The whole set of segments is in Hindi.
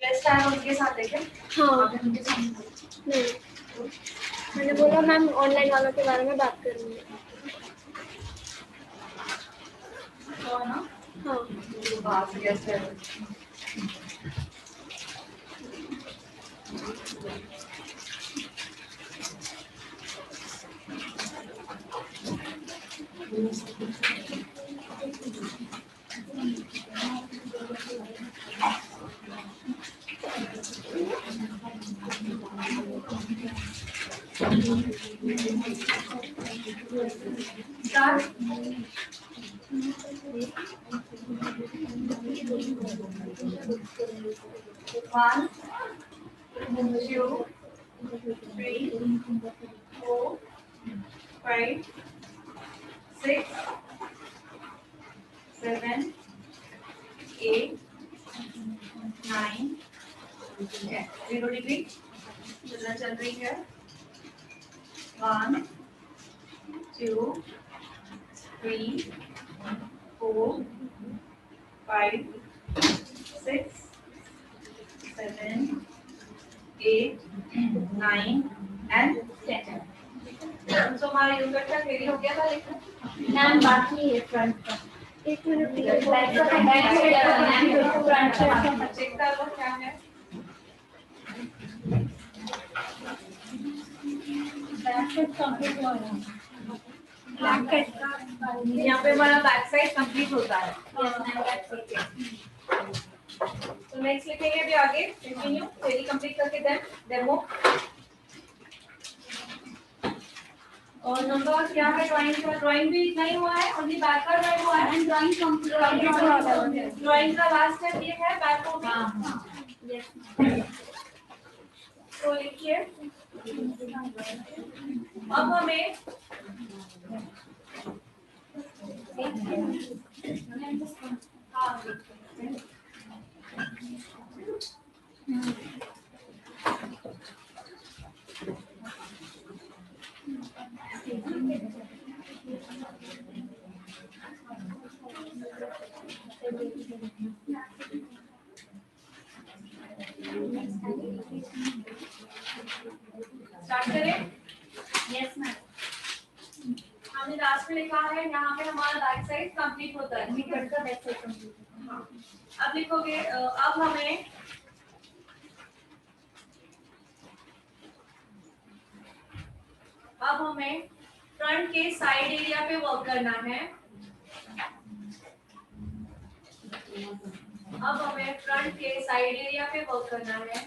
टेस्ट आया उनके साथ है क्या? हाँ उनके साथ नहीं, मैंने बोला मैम ऑनलाइन वालों के बारे में बात करूँगी। तो ना हाँ बात कैसे है? Start. 1, 2, 3, 4, 5, 6, 7, 8, 9, 10. 0 degree. चलना चल रही है. 1, 2, 3, 4, 5, 6, 7, 8, 9 and 10. तो हमारा यूजर का रेडी हो गया था लेकिन मैम बाकी है फ्रंट का। एक मिनट बैक का चेक कर लो क्या है. कंप्लीट हुआ है। यहाँ पे हमारा बैक साइड कंप्लीट होता है. तो नेक्स्ट लिखेंगे अभी आगे कंटिन्यू थ्योरी कंप्लीट करके देन डेमो. और नंबर क्या है ड्राइंग का? ड्राइंग भी इतना ही हुआ है, ओनली बैक का ड्राइंग हुआ है. ड्राइंग कंप्लीट ड्राइंग का लास्ट स्टेप ये है बैक को भी. तो लिखिए अब हमें स्टार्ट करें. Yes ma'am. हमने लास्ट में लिखा है यहाँ पे हमारा बैक साइड कंप्लीट होता है. फ्रंट का बैक साइड कंप्लीट। हाँ. अब लिखोगे अब हमें फ्रंट के साइड एरिया पे वर्क करना है. अब हमें फ्रंट के साइड एरिया पे वर्क करना है.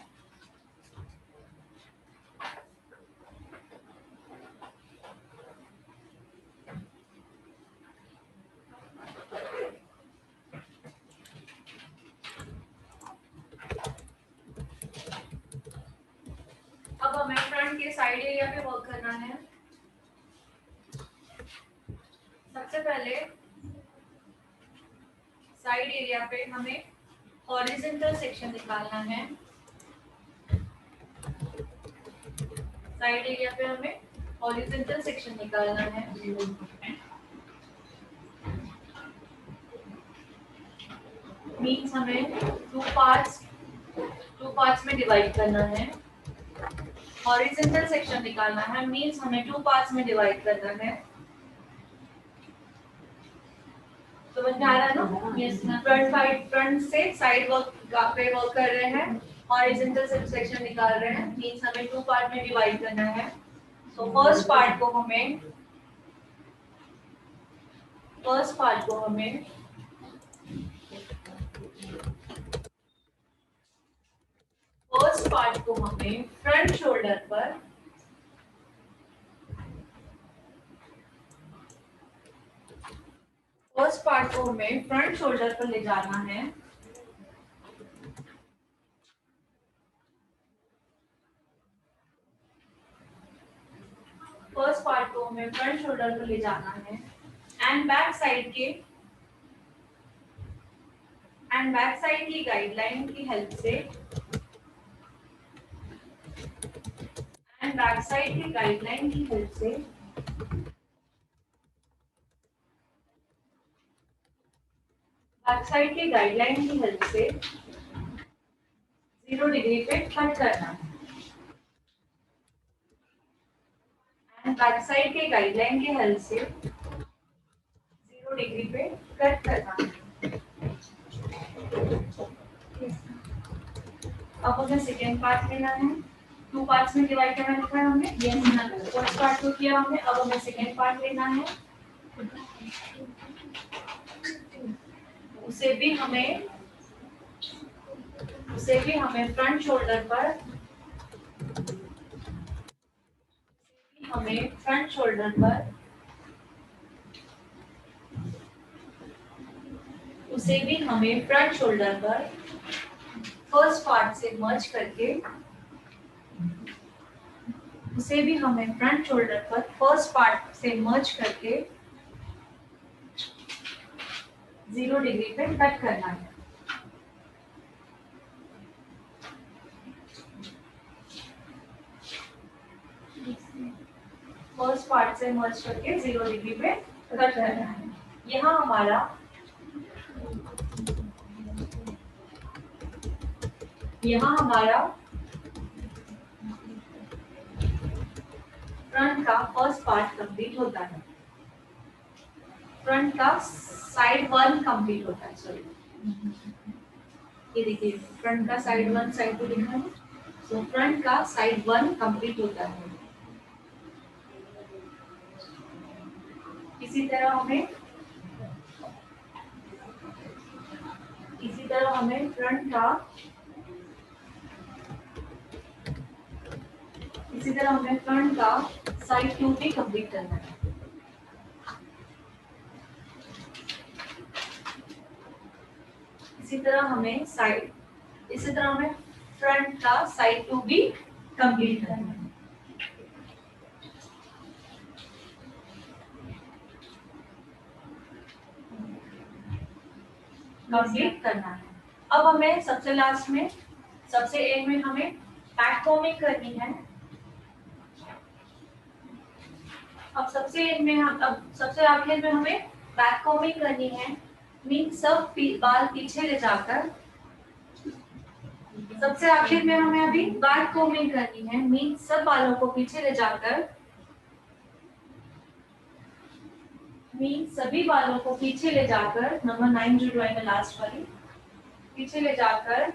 अब हमें फ्रंट के साइड एरिया पे वर्क करना है. सबसे पहले साइड एरिया पे हमें हॉरिजॉन्टल सेक्शन निकालना है. साइड एरिया पे हमें हॉरिजॉन्टल सेक्शन निकालना है. मीन्स हमें टू पार्ट्स में डिवाइड करना है. हॉरिजॉन्टल सेक्शन निकालना है मीन्स हमें टू पार्ट्स में डिवाइड करना है. समझ में आ रहा है ना? Yes ma'am. फ्रंट से साइड वर्क पे वर्क कर रहे हैं. हॉरिजॉन्टल सेक्शन निकाल रहे हैं मीन्स हमें टू पार्ट में डिवाइड करना है. सो फर्स्ट पार्ट को हमें फ्रंट शोल्डर पर ले जाना है. फर्स्ट पार्ट को हमें फ्रंट शोल्डर पर ले जाना है एंड बैक साइड की गाइडलाइन की हेल्प से 0 डिग्री पे कट करना है। एंड बैक साइड के गाइडलाइन के हेल्प से 0 डिग्री पे कट करना है। अब हमें सेकेंड पार्ट लेना है। 2 पार्ट्स में डिवाइड करना लिखा है हमने। यस, फर्स्ट पार्ट को किया हमने, अब हमें सेकेंड पार्ट लेना है। उसे भी हमें फ्रंट शोल्डर पर फर्स्ट पार्ट से मर्ज करके 0 डिग्री पे कट करना है। फर्स्ट पार्ट से मर्ज करके 0 डिग्री पे कट करना है। यहाँ हमारा फ्रंट का फर्स्ट पार्ट कंप्लीट होता है। फ्रंट का साइड 1 कंप्लीट होता है। सॉरी, ये देखिए, फ्रंट का साइड 1 साइड 2 लिखा है। सो फ्रंट का साइड 1 कंप्लीट होता है। इसी तरह हमें फ्रंट का साइड 2 भी कंप्लीट करना है। इसी तरह हमें फ्रंट का साइड 2 भी कंप्लीट करना है। अब हमें सबसे एंड में हमें बैक कोमिंग करनी है। अब सबसे आखिर में हमें बैक कोमिंग करनी है। मीन सब बाल पीछे ले जाकर सबसे आखिर में हमें अभी बैक कोमिंग करनी है। मीन सब बालों को पीछे ले जाकर सभी बालों को पीछे ले जाकर नंबर 9 जो ड्राइंग में लास्ट वाली, पीछे ले जाकर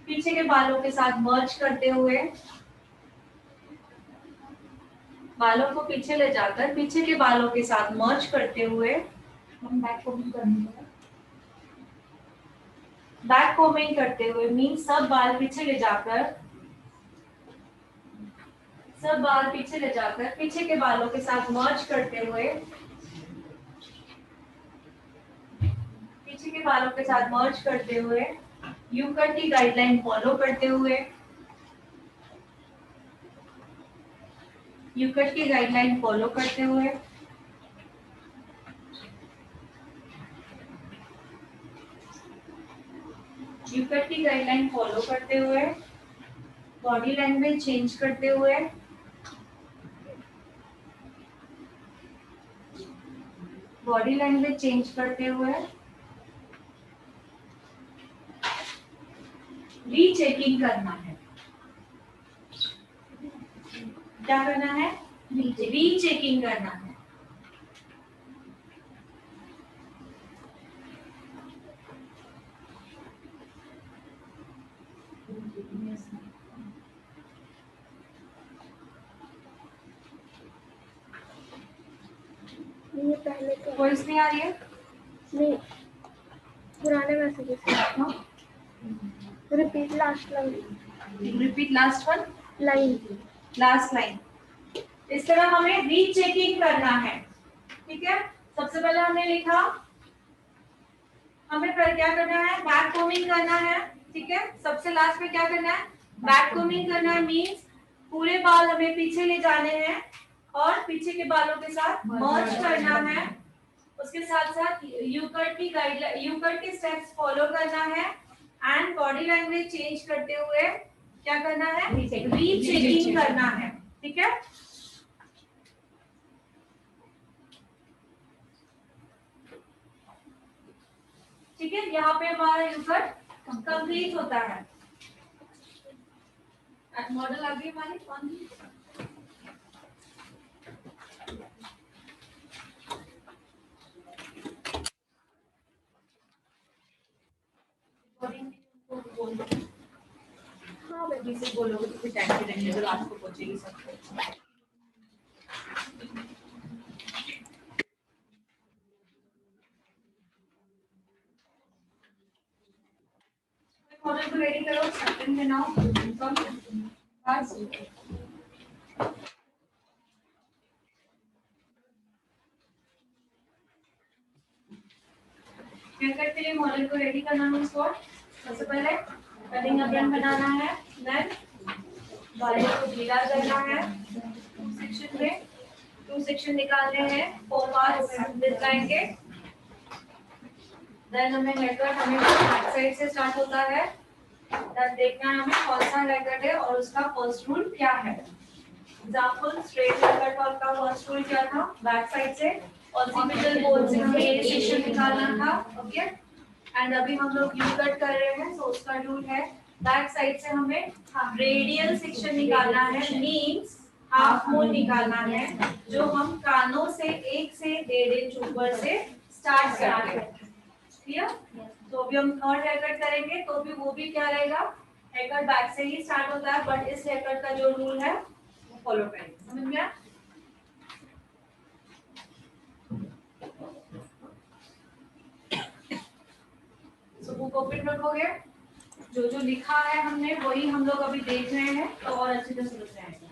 पीछे के बालों के साथ मर्ज करते हुए पीछे के बालों के साथ मर्ज करते हुए हम बैक कोमिंग करनी है। बैक कोमिंग करते हुए मीन सब बाल पीछे ले जाकर पीछे के बालों के साथ मर्ज करते हुए यू कट की गाइडलाइन फॉलो करते हुए बॉडी लैंग्वेज चेंज करते हुए रीचेकिंग करना है। क्या करना है? रीचेकिंग करना है। ये पहले तो वॉइस नहीं आ रही है? नहीं, पुराने मैसेजेस रिपीट लास्ट लाइन। इस तरह हमें रीचेकिंग करना है। ठीक है, सबसे पहले हमने लिखा, हमें फिर क्या करना है? बैक कोमिंग करना है। ठीक है, सबसे लास्ट में क्या करना है? बैक कोमिंग करना है। मींस पूरे बाल हमें पीछे ले जाने हैं और पीछे के बालों के साथ मर्ज करना है। उसके साथ साथ यू कट के स्टेप्स फॉलो करना है एंड बॉडी लैंग्वेज चेंज करते हुए क्या करना है? रीचेकिंग करना है। ठीक है, यहाँ पे हमारा यू कट कंप्लीट होता है। मॉडल आ गई हमारी कौन सी? हाँ बेबी से बोलोगे तो फिर टाइम पे रहेंगे तो रात को पहुंचेगी सबको। मॉडल को रेडी करो, सेकंड में नाउ कम पास। हेयरकट के लिए मॉडल को रेडी करना है उसको। सबसे पहले कटिंग अप्रन बनाना है, देन बालों को ढीला करना है। सेक्शन में 2 सेक्शन निकालने हैं, 4 पार्ट्स दिखाएंगे। देन हमें बैक साइड से स्टार्ट होता है। देन देखना है हमें कौन सा हेयरकट है और उसका फर्स्ट रूल क्या है। एग्जांपल स्ट्रेट हेयरकट का फर्स्ट रूल क्या था, बैक साइड से ऑक्सीपिटल बोन से हमें ये सेक्शन निकालना था, ओके। एंड अभी हम लोग यू कट कर रहे हैं, तो उसका रूल है बैक साइड से हमें रेडियल सेक्शन निकालना है, मींस हाफ मून निकालना है, जो हम कानों से 1 से 1.5 इंच ऊपर से स्टार्ट करते हैं। क्लियर? तो अभी हम थर्ड हेयरकट करेंगे तो भी वो भी क्या रहेगा, हेयरकट बैक से ही स्टार्ट होता है, बट इस हेयरकट का जो रूल है वो फॉलो करेंगे। समझ में आया? तो बुक ओपन रखोगे, जो जो लिखा है हमने वही हम लोग अभी देख रहे हैं, तो और अच्छे से समझ में आएगा।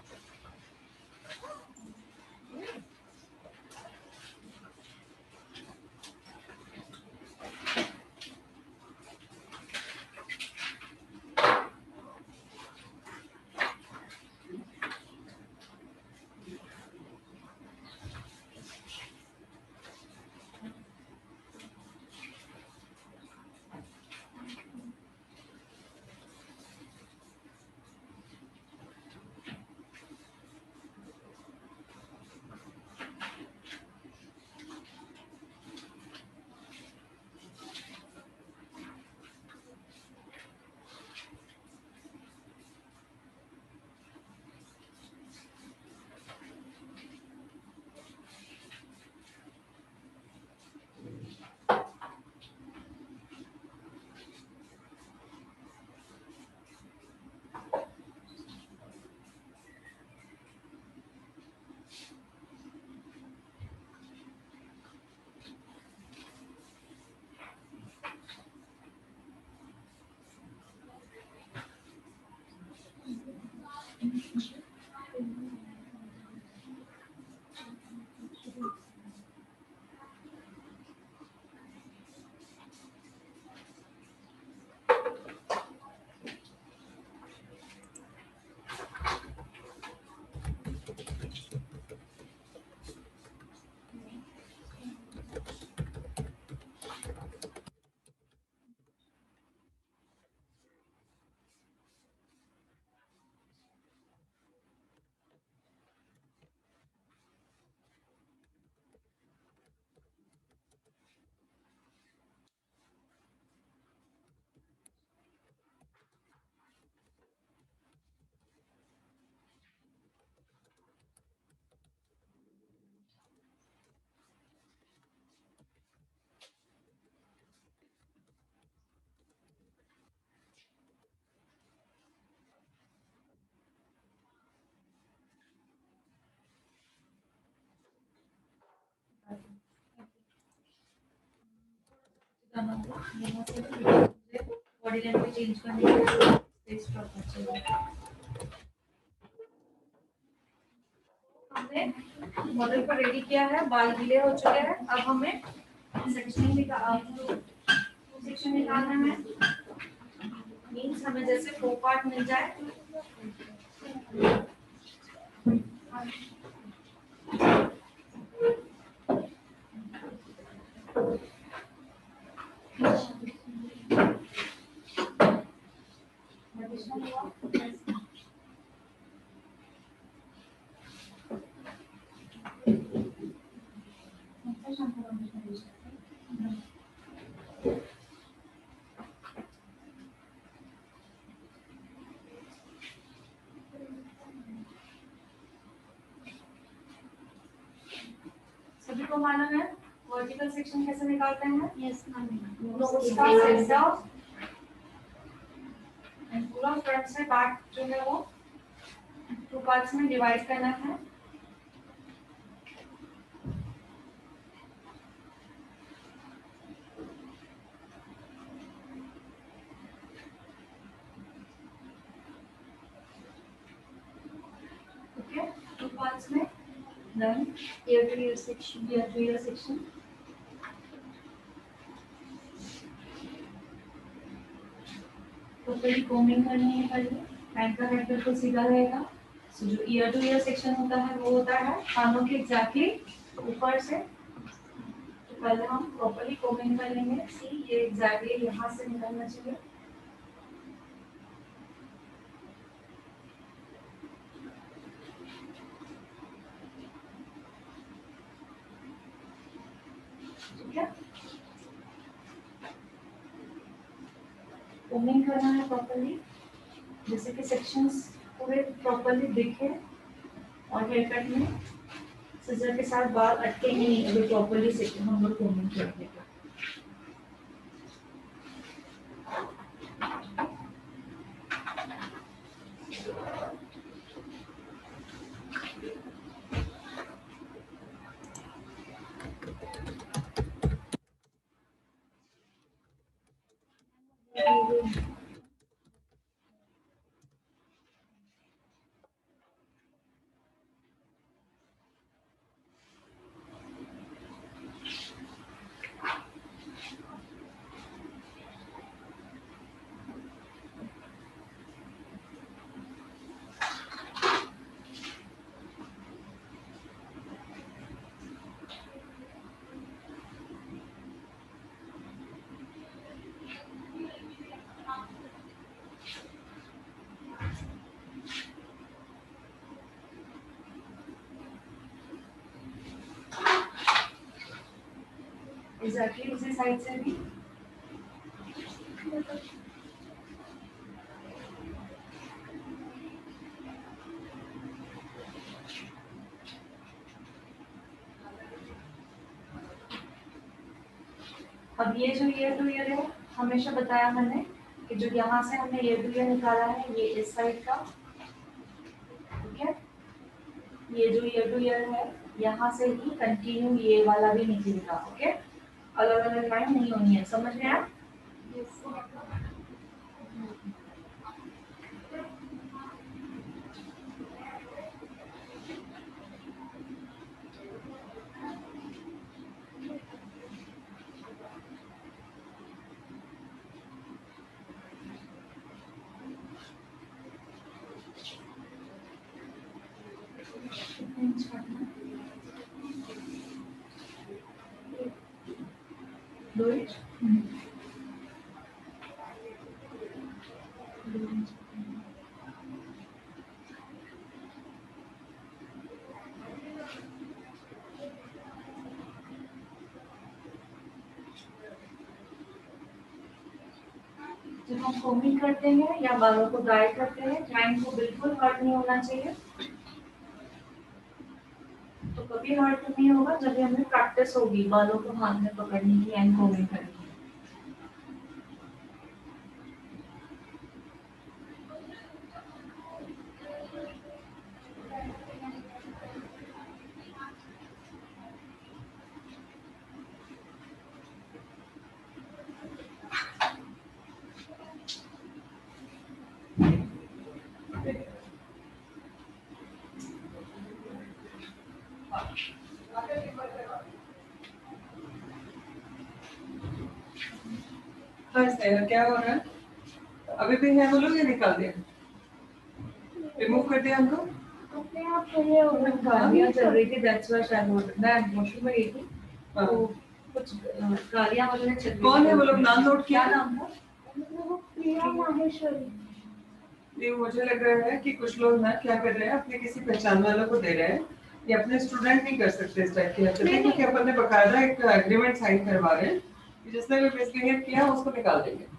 बॉडी लैंग्वेज चेंज करने के लिए स्टॉप चाहिए। हमने मॉडल को रेडी किया है, बाल गीले हो चुके हैं, अब हमें सेक्शन निकालना है। मीन्स हमें जैसे 4 पार्ट मिल जाए, सबको मालूम है वर्टिकल सेक्शन कैसे निकालते हैं? यस मैम नोज का सेंटर एंड पूरा फ्रंट से बैक जो है वो 2 पार्ट्स में डिवाइड करना है। ओके, 2 पार्ट्स में then ear to ear section ear to ear section. Properly combing करनी है पहले, पैंट का हेड बिल्कुल सीधा रहेगा। सो जो ईयर टू ईयर सेक्शन होता है वो होता है कानों के एग्जैक्टली ऊपर से। तो पहले हम प्रॉपर्ली कोमिंग कर लेंगे। सी ये एग्जैक्टली यहाँ से निकलना चाहिए। ठीक है, कोमिंग करना है प्रॉपर्ली, जैसे कि सेक्शंस पूरे प्रॉपर्ली दिखे। और हेयर कट में सिजर के साथ बाल अटके ही नहीं अगर प्रॉपर्ली सेक्शन हम लोग कोमिंग करते हैं। एग्जैक्टली उसी साइड से भी अब ये जो ईयर टू ईयर है, हमेशा बताया मैंने कि जो यहाँ से हमने ईयर टू ईयर निकाला है ये इस साइड का, ठीक है। ये जो ईयर टू ईयर है यहाँ से ही कंटिन्यू ये वाला भी निकलेगा। ओके, अलग अलग लाइन नहीं होनी है, समझ में आया? दो इंच। जब हम कोमिंग करते हैं या बालों को ड्राई करते हैं, क्लाइंट को बिल्कुल हर्ट नहीं होना चाहिए। तो कभी हर्ट नहीं होगा जब हमें प्रैक्टिस होगी बालों को हाथ में पकड़ने की एंड कोमिंग करने की। हाँ स्नेहा, क्या हो रहा है? अभी भी है वो लोग या निकाल दिया? रिमूव कर दिया हमको? अपने आप ये हो मैं गालियाँ चल रही थी, that's why शायद मैं वॉशरूम में गई थी हाँ। तो कुछ गालियाँ वगैरह चल रही थी। कौन है वो लोग? नाम नोट किया? क्या नाम था? वो प्रिया माहेश्वरी। ये मुझे लग रहा है कि कुछ लोग ना क्या कर रहे हैं, अपने किसी पहचान वालों को दे रहे हैं। ये अपने स्टूडेंट नहीं कर सकते इस टाइप की हरकतें, क्योंकि अपन ने बकायदा एक एग्रीमेंट साइन करवा रहे हैं कि जिसने भी मिसबिहेव किया उसको निकाल देंगे।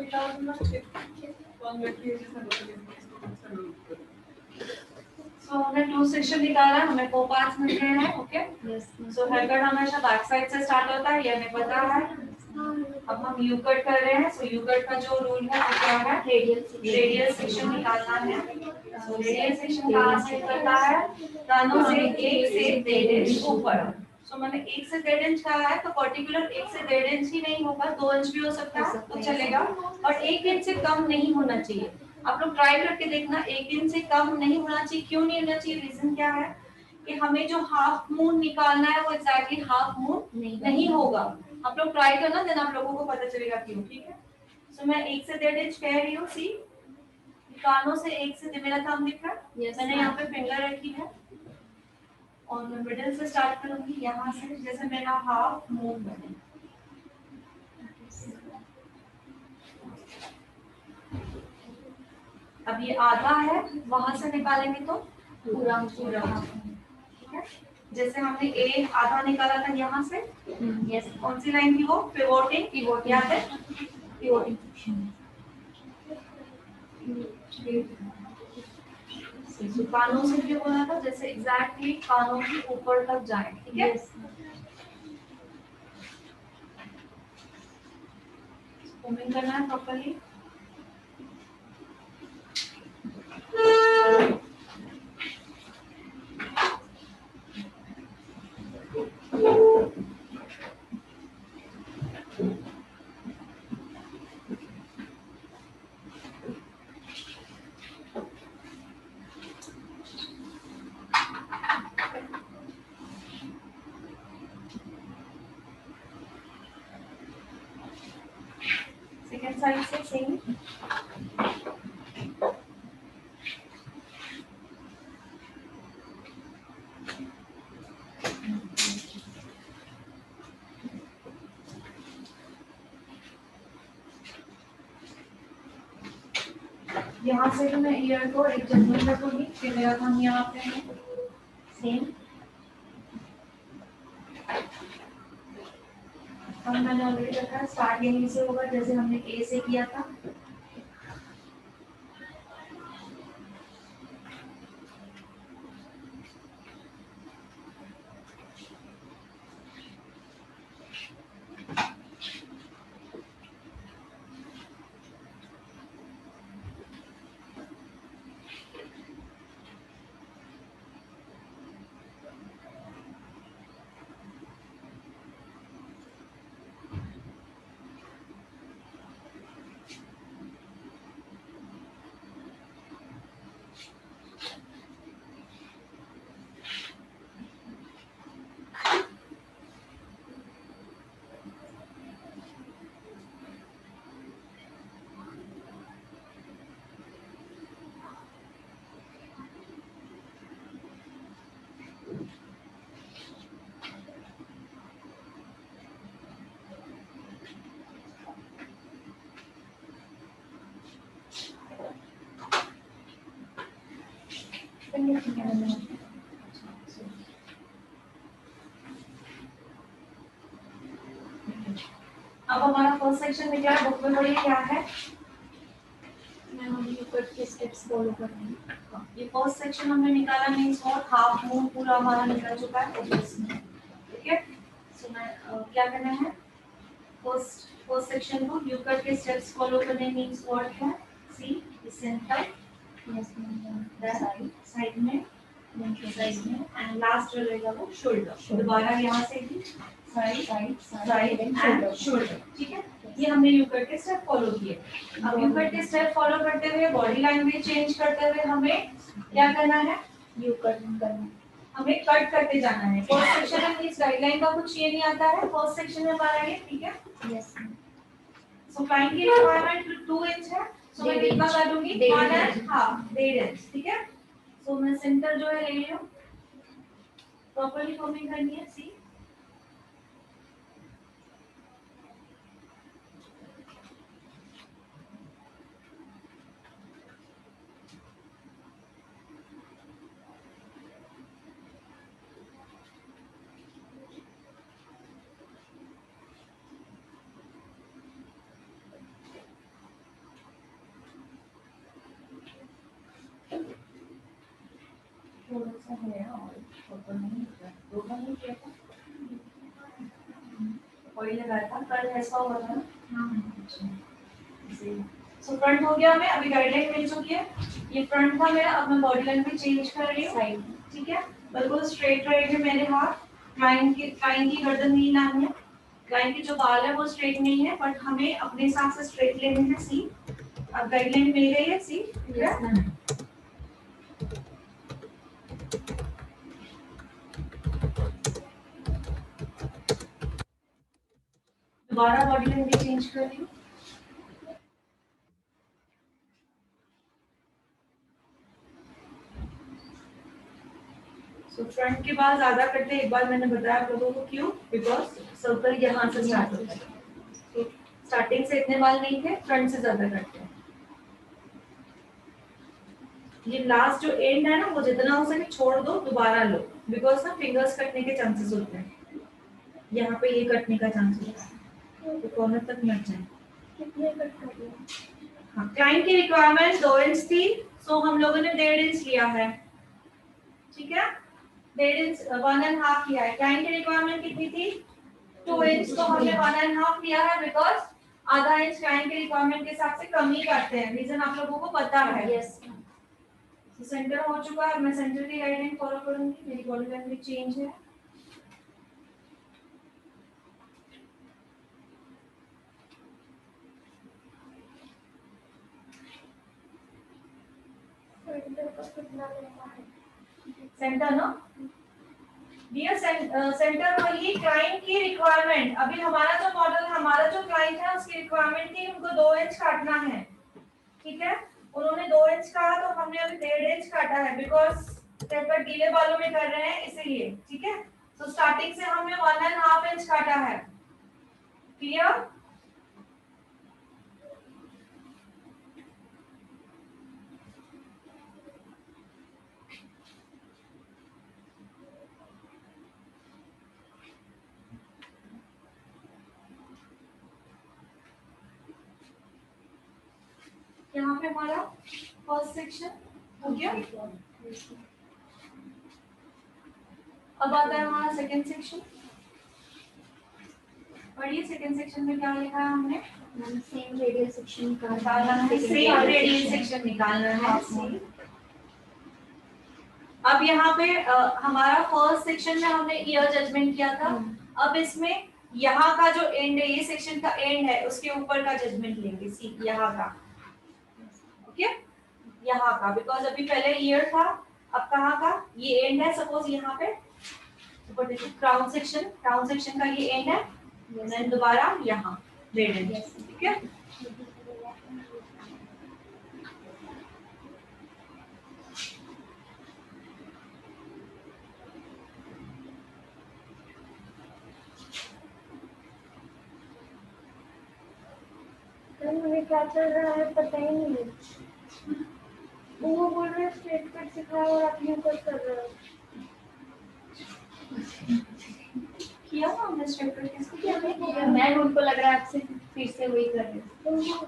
दिखाओ तुम लोग। कौन बैठी है जिसने बोला सो हमने टू सेक्शन निकाला, हमें 4 पार्ट्स मिल गए हैं। Okay, yes so here cut हमेशा बैक साइड से स्टार्ट होता है, ये हमें पता है। अब हम यू कट कर रहे हैं, सो यू कट का जो रूल है वो क्या है, रेडियल सेक्शन निकालना है। सो रेडियल सेक्शन कहाँ से निकलता है, कानों से 1 से 1.5 इंच ऊपर। सो मैंने 1 से 1.5 इंच कहा है, तो पर्टिकुलर 1 से 1.5 इंच ही नहीं होगा, 2 इंच भी हो सकता है तो चलेगा, और 1 इंच से कम नहीं होना चाहिए। आप लोग ट्राई करके देखना, 1 इंच से कम नहीं होना चाहिए। क्यों नहीं होना चाहिए, रीजन क्या है कि हमें जो हाफ मून निकालना है वो एग्जैक्टली हाफ मून नहीं होगा। आप लोग ट्राई करना, देन आप लोगों को पता चलेगा क्यों। ठीक है, सो मैं 1 से 1.5 इंच कह रही हूँ। सी कानों से 1 से, मेरा थंब दिख रहा है, Yes, मैंने ma'am. यहाँ पे फिंगर रखी है और मैं मिडिल से स्टार्ट करूंगी, यहाँ से, जैसे मेरा हाफ मून बने। अब ये आधा है, वहां से निकालेंगे तो पूरा पूरा। ठीक है, जैसे हमने ए आधा निकाला था यहाँ से, यस कौन सी लाइन थी वो, पिवोटिंग याद है, So, कानों से क्यों बोला था, जैसे एग्जैक्टली कानों के ऊपर तक जाए। ठीक है, कोमिंग करना है प्रॉपर्ली। सेकंड साइड से सेम। यहाँ से तो मैं ईयर को एक जंगल रखूंगी, फिर मेरा थंब यहाँ पे है सेम। थंब मैंने ऑलरेडी रखा है, स्टार्ट यहीं से होगा जैसे हमने ए से किया था। अब हमारा फर्स्ट सेक्शन निकला है, बुक में पढ़िए क्या है। मैं हम यूकट के स्टेप्स फॉलो कर रही हूँ। ये फर्स्ट सेक्शन हमने निकाला, मीन्स व्हाट, हाफ मून पूरा हमारा निकल चुका है ओब्वियस में। ठीक है, सो मैं क्या करना है, फर्स्ट सेक्शन को यूकट के स्टेप्स फॉलो करने, मीन्स व्हाट है, C center, yes ma'am, side में एंड लास्ट जो रहेगा वो शोल्डर। दोबारा यहाँ से भी साइड एंड शोल्डर। ठीक है, ये हमने यूकट के स्टेप फॉलो किए। अब यूकट के स्टेप फॉलो करते हुए, बॉडी लैंग्वेज चेंज करते हुए हमें क्या करना है, यूकट करना, हमें कट करते जाना है। फर्स्ट सेक्शन में इस गाइडलाइन का कुछ ये नहीं आता है, फर्स्ट सेक्शन में हमारा ये। ठीक है, यस सो क्लाइंट की रिक्वायरमेंट 2 इंच है, सो मैं कितना कर दूंगी, 1.5 इंच। ठीक है, सो मैं सेंटर जो है ले रही हूँ, प्रॉपर्ली फॉर्मिंग करनी है। सी थोड़ा सा है और ऊपर नहीं है, दो बार नहीं किया था। ऑयल लगाया था, कल ऐसा हुआ था ना। हाँ, अच्छा। सो फ्रंट हो गया, हमें अभी गाइडलाइन मिल चुकी है। ये फ्रंट था मेरा, अब मैं बॉडी लाइन भी चेंज कर रही हूँ। साइड ठीक है, बिल्कुल स्ट्रेट रहेंगे मेरे हाथ। क्लाइंट की गर्दन नहीं लानी है। क्लाइंट के जो बाल है वो स्ट्रेट नहीं है, बट हमें अपने हिसाब से स्ट्रेट लेने हैं। सी अब गाइडलाइन मिल गई है। सी यस मैम। दोबारा बॉडी लाइन भी चेंज कर रही हूँ। सो फ्रंट के बाल ज्यादा करते हैं, एक बार मैंने बताया आप लोगों को क्यों, बिकॉज सर्कल यहाँ से स्टार्ट होता है। तो स्टार्टिंग से इतने बाल नहीं थे, फ्रंट से ज्यादा करते हैं। ये लास्ट जो एंड है ना, वो जितना हो सके छोड़ दो, दोबारा लो, बिकॉज ना फिंगर्स कटने के चांसेस होते हैं। यहाँ पे ये कटने का चांस होता है, तो कॉर्नर तक मत जाए। कितने कट कर दिया? हाँ, क्लाइंट की रिक्वायरमेंट 2 इंच थी, सो हम लोगों ने 1.5 इंच लिया है। ठीक है, 1.5 इंच 1.5 लिया है। क्लाइंट की रिक्वायरमेंट कितनी थी? 2 इंच, तो हमने 1.5 लिया है, बिकॉज आधा इंच क्लाइंट की रिक्वायरमेंट के हिसाब से कम ही करते हैं। रीजन आप लोगों को पता है। Yes ma'am. तो सेंटर हो चुका है, मैं सेंटर की गाइडलाइन फॉलो करूंगी। मेरी बॉडी लाइन भी चेंज है। सेंटर का कितना लेना है? सेंटर ना, डियर सेंटर वाली क्लाइंट की रिक्वायरमेंट, अभी हमारा जो मॉडल, हमारा जो क्लाइंट है उसकी रिक्वायरमेंट थी उनको 2 इंच काटना है। ठीक है, उन्होंने 2 इंच कहा, तो हमने अभी 1.5 इंच काटा है, बिकॉज पेपर गीले बालों में कर रहे हैं इसीलिए। ठीक है, तो स्टार्टिंग से हमने 1.5 इंच काटा है। क्लियर? यहाँ पे हमारा फर्स्ट सेक्शन हो गया। अब आता है हमारा सेकंड सेक्शन। पढ़िए, सेकंड सेक्शन में क्या लिखा है हमने? मैम सेम रेडियल सेक्शन का निकालना है, सेम रेडियल सेक्शन निकालना है। सेम। अब यहाँ पे हमारा फर्स्ट सेक्शन में हमने ईयर जजमेंट किया था। अब इसमें यहाँ का जो एंड है, ये सेक्शन का एंड है, उसके ऊपर का जजमेंट लेंगे। सी यहाँ का, ओके, यहाँ का, बिकॉज अभी पहले ईयर था, अब कहाँ का? ये एंड है। सपोज यहाँ पे ऊपर देखो, क्राउन सेक्शन का ये एंड है, देन दोबारा यहाँ रेड एंड। ठीक है, मुझे क्या चल रहा है पता ही नहीं है। वो बोल रहे स्ट्रेट कट सिखाया और आप यूं कट कर रहे हो। किया ना हमने स्ट्रेट कट किसको किया? मैं उनको लग रहा है आपसे फिर से वही कर रहे हो।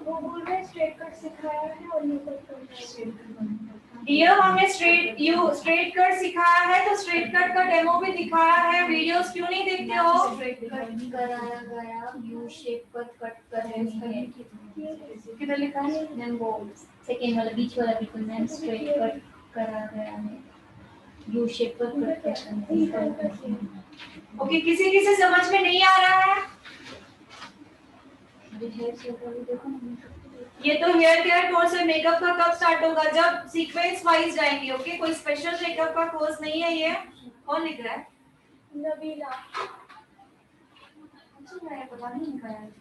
वो बोल रहे स्ट्रेट कट सिखाया है और यूं कट कर रहे हो। डियर, हमने स्ट्रेट कट सिखाया है, तो स्ट्रेट कट का डेमो भी दिखाया है। वीडियोस क्यों नहीं देखते हो? स्ट्रेट कट कराया गया, यू शेप पर कट कर रहे हैं। किधर लिखा है? मैम वो सेकेंड वाला बीच वाला बिल्कुल मैम स्ट्रेट कट करा गया है, यू शेप पर कट कर रहे हैं। ओके, किसी समझ में नहीं आ रहा है? ये तो हेयर केयर कोर्स है। मेकअप का कब स्टार्ट होगा? जब सीक्वेंस वाइज जाएंगे। ओके, कोई स्पेशल मेकअप का कोर्स नहीं है ये। कौन लिख रहा है? नबीला। अच्छा, मैं पता नहीं लिखा है।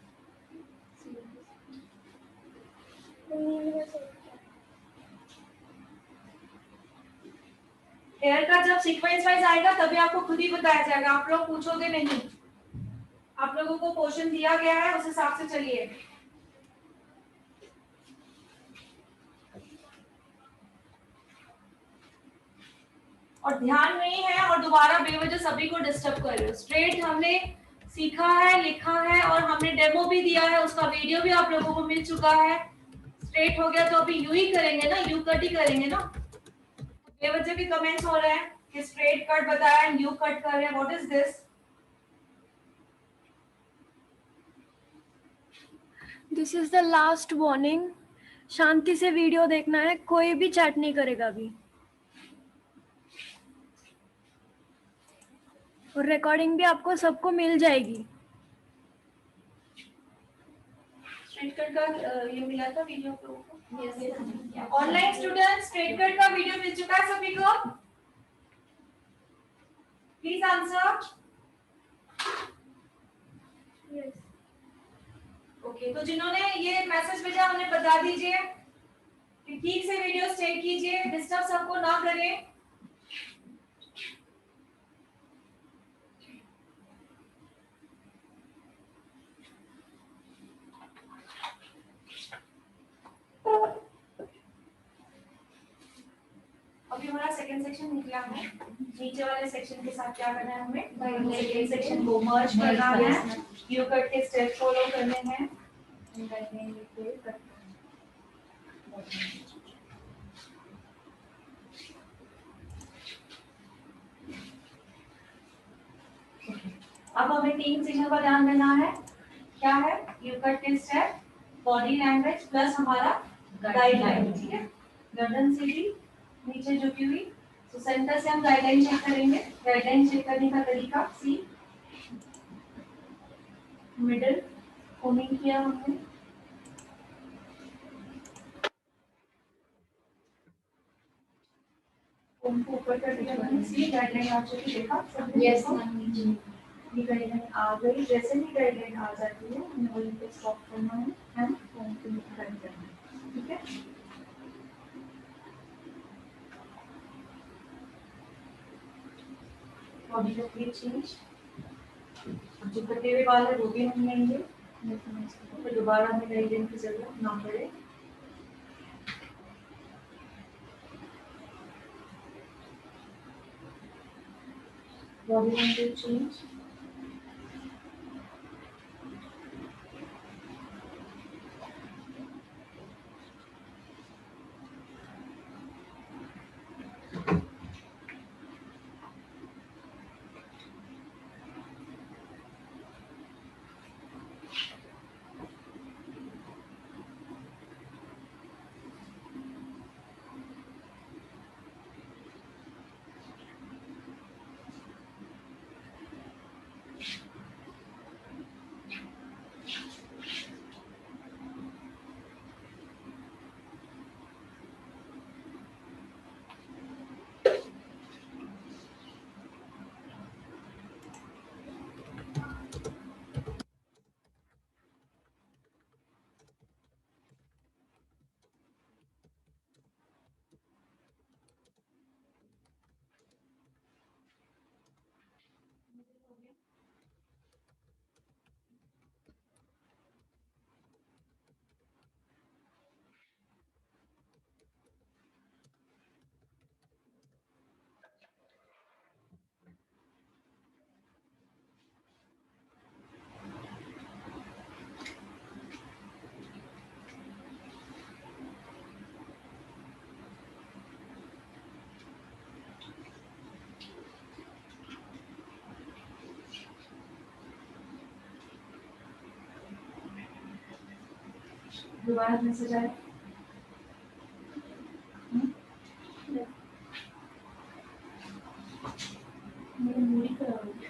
हेयर का जब सीक्वेंस वाइज आएगा तभी आपको खुद ही बताया जाएगा, आप लोग पूछोगे नहीं। आप लोगों को पोर्शन दिया गया है, उस हिसाब से चलिए। और ध्यान नहीं है और दोबारा बेवजह सभी को डिस्टर्ब कर रहे हो। स्ट्रेट हमने सीखा है, लिखा है और हमने डेमो भी दिया है, उसका वीडियो भी आप लोगों को मिल चुका है। स्ट्रेट हो गया तो अभी यू ही करेंगे ना, यू कट ही करेंगे ना। ये बच्चे भी कमेंट्स हो रहे हैं कि स्ट्रेट कट बताया एंड यू कट कर रहे हैं, what is this? This is the last warning. शांति से वीडियो देखना है, कोई भी चैट नहीं करेगा अभी, और रिकॉर्डिंग भी आपको सबको मिल जाएगी। स्ट्रेट कट का ये मिला था वीडियो पे ऊपर। ऑनलाइन स्टूडेंट स्ट्रेट कट का वीडियो मिल चुका है सभी को? Please answer. यस। ओके, तो जिन्होंने ये मैसेज भेजा उन्हें बता दीजिए कि ठीक से वीडियो स्टे कीजिए, डिस्टर्ब सबको ना करें। अभी हमारा सेकंड सेक्शन निकला है। नीचे वाले सेक्शन के साथ क्या करना है हमें? सेकंड सेक्शन को मर्ज करना है, यू कट के स्टेप फॉलो करने हैं। अब हमें तीन चीजों का ध्यान देना है। क्या है? यू कट के स्टेप, बॉडी लैंग्वेज प्लस हमारा गाइडलाइन। ठीक है, गर्दन सीधी, नीचे झुकी हुई। तो सेंटर से हम गाइडलाइन चेक करेंगे। गाइडलाइन चेक करने का तरीका सी, मिडिल कोमिंग किया हमने, कोम को ऊपर कर दिया मैंने। सी गाइडलाइन आप चेक देखा? Yes ma'am. ये गाइडलाइन आ गई। जैसे भी गाइडलाइन आ जाती है हमें वहीं पे स्टॉप करना है एंड कोम को कट करना है। ठीक है, बॉडी का प्लीज चेंज। जो कटे हुए बाल है वो भी नहीं लेंगे, फिर दोबारा हमें गाइडलाइन की जरूरत ना पड़े। Body language change. दोबारा मैसेज आए। मेरी मूडी खराब हो गई।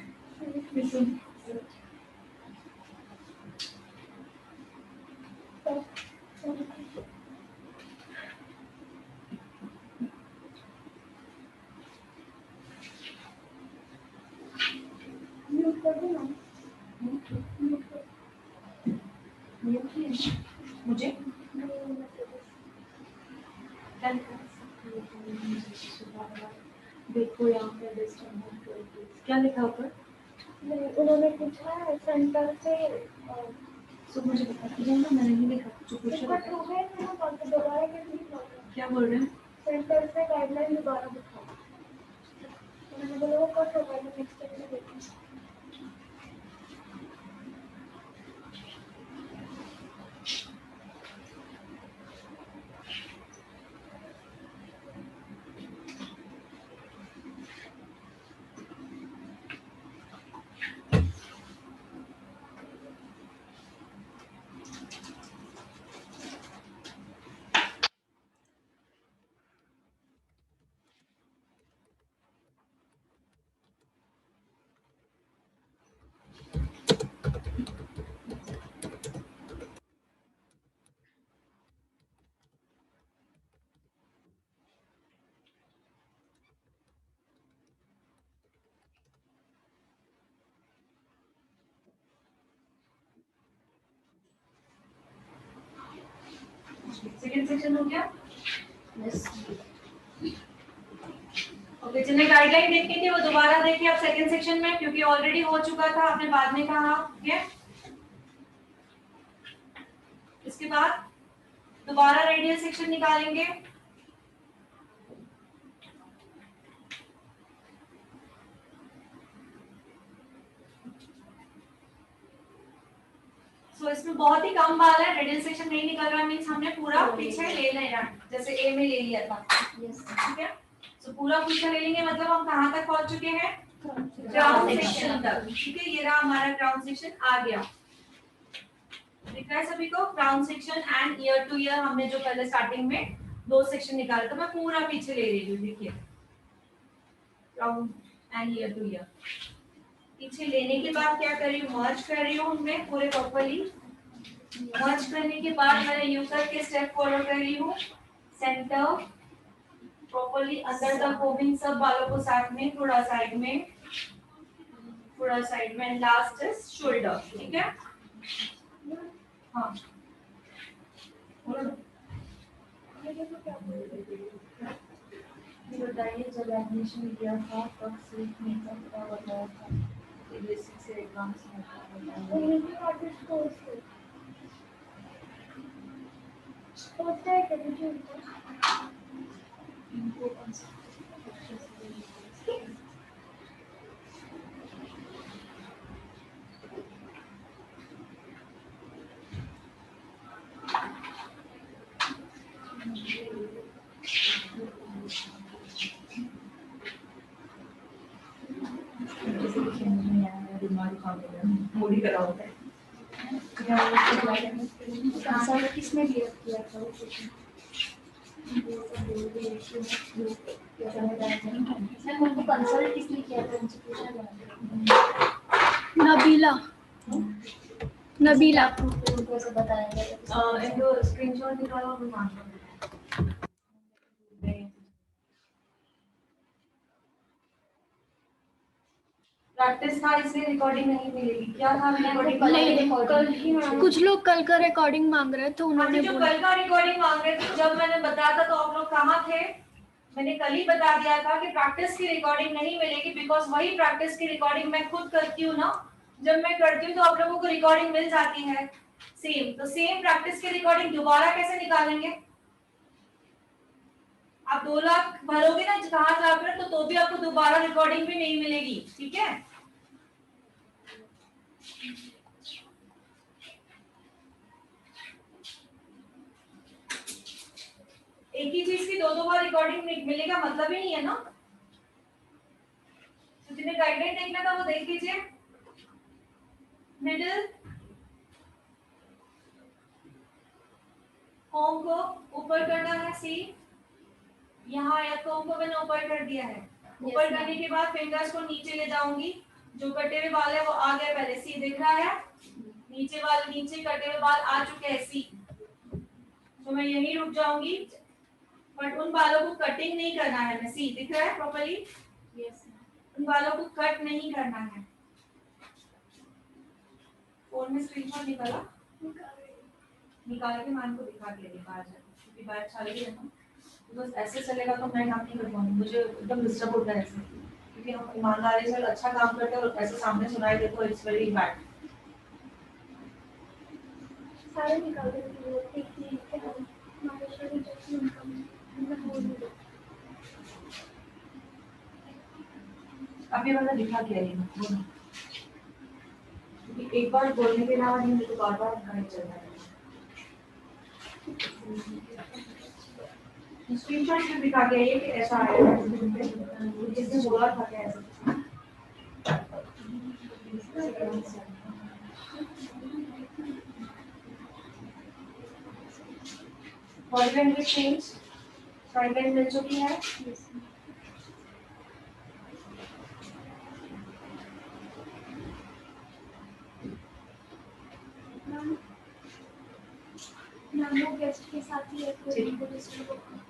म्यूट कर दो ना। मुझे देखो यहाँ पे क्या लिखा ऊपर? नहीं, उन्होंने पूछा है सेंटर से सो मुझे बता दीजिए ना, मैंने नहीं लिखा जो पूछा इसका था। ट्रू है ना, बाकी दोबारा कैसे लिखा? क्या बोल रहे हैं? सेंटर से गाइडलाइन दोबारा दिखाओ। तो मैंने बोला वो कट होगा, मैं नेक्स्ट टाइम में देखूंगी। सेकंड सेक्शन हो गया। यस ओके, जिन्हें गाइडलाइन देखनी थी वो दोबारा देखिए आप सेकंड सेक्शन में, क्योंकि ऑलरेडी हो चुका था, आपने बाद में कहा। ठीक है, इसके बाद दोबारा रेडियल सेक्शन निकालेंगे। सो इसमें बहुत ही कम बाल है, रेडियल सेक्शन नहीं निकल रहा, मीन्स हमने पूरा पीछे ले लेना है, जैसे ए में ले लिया था। यस ठीक है, सो पूरा पीछे ले लेंगे, मतलब हम कहाँ तक पहुंच चुके हैं? क्राउन सेक्शन तक। ठीक है, ये रहा हमारा क्राउन सेक्शन आ गया। दिख रहा है सभी को? Crown section and year to year हमने जो पहले स्टार्टिंग में 2 सेक्शन निकाला था, मैं पूरा पीछे ले रही हूँ। देखिए, crown and year to year पीछे लेने के बाद क्या कर रही हूँ? मर्ज कर रही हूँ उनमें पूरे प्रॉपर्ली। मर्ज करने के बाद मैंने यू कट के स्टेप फॉलो कर रही हूँ। सेंटर प्रॉपर्ली अंदर तक कोबिंग, सब बालों को साथ में, थोड़ा साइड में, थोड़ा साइड में, लास्ट इज शोल्डर। ठीक है, हाँ बोलो। बताइए, जब एडमिशन किया था तब सिर्फ मेकअप का बताया था, बेसिक से एडवांस मेकअप बताया। मेहंदी आर्टिस्ट कोर्स होता है कभी भी इनको कंसल्ट दिमाग काम कर रहा है, मूडी करा होता है। कंसल्ट किसने लिया किया था? उनको कंसल्ट किसने किया था? उनसे पूछा जाए। नबीला नबीला उनको ऐसे बताया गया। इनको स्क्रीनशॉट निकालो और मांगो। प्रैक्टिस था इसलिए रिकॉर्डिंग नहीं मिलेगी। क्या था रिकॉर्डिंग? कल ही कुछ लोग कल का रिकॉर्डिंग मांग रहे थे, उन्होंने जो बोला कल का रिकॉर्डिंग मांग रहे थे, जब मैंने बताया था तो आप लोग कहाँ थे? मैंने कल ही बता दिया था कि प्रैक्टिस की रिकॉर्डिंग नहीं मिलेगी, बिकॉज वही प्रैक्टिस की रिकॉर्डिंग मैं खुद करती हूँ ना। जब मैं करती हूँ तो आप लोगों को रिकॉर्डिंग मिल जाती है सेम। तो सेम प्रैक्टिस की रिकॉर्डिंग दोबारा कैसे निकालेंगे? आप 2 लाख भरोगे ना कहाँ जाकर, तो भी आपको दोबारा रिकॉर्डिंग भी नहीं मिलेगी। ठीक है, एक ही चीज की 2 बार रिकॉर्डिंग मिलेगा मतलब ही नहीं है ना। तो जिन्हें गाइडलाइन देखना था वो देख लीजिए। मिडिल कॉम को ऊपर करना है, सी। यहाँ आया कॉम को मैंने ऊपर कर दिया है। ऊपर करने के बाद फिंगर्स को नीचे ले जाऊंगी। जो कटे हुए बाल है वो आ गए पहले, सी दिख रहा है। नीचे वाले, नीचे कटे हुए बाल आ चुके हैं, सी। तो मैं यही रुक जाऊंगी, बट उन बालों को कटिंग नहीं करना है। मैं, सी दिख रहा है प्रॉपर्ली? यस उन बालों को कट नहीं करना है। फोन में स्क्रीनशॉट निकाला, निकाल के मैम को दिखा के बाहर जाके, क्योंकि बाहर चल गई है ना। बस ऐसे चलेगा तो मैं काम नहीं कर पाऊंगी, मुझे एकदम डिस्टर्ब होता है ऐसे, क्योंकि हम ईमानदारी से अच्छा काम करते हैं और ऐसे सामने सुनाई दे तो इट्स वेरी बैड। सारे निकाल देती हूँ, एक के हम हमारे शरीर जैसे उनका मैं बोल दूँ। अभी मैंने दिखा के आई हूँ, क्योंकि एक बार बोलने के अलावा नहीं, मुझे बार बार गाइड चलना है। स्क्रीनशॉट में दिखा के आइए कि ऐसा आएगा, जिसने बोला था कि ऐसा। बॉडी लैंग्वेज चेंज, गाइडलाइन मिल चुकी है। मैम वो गेस्ट के साथ ही है, कोई उनको डिस्टर्ब होगा।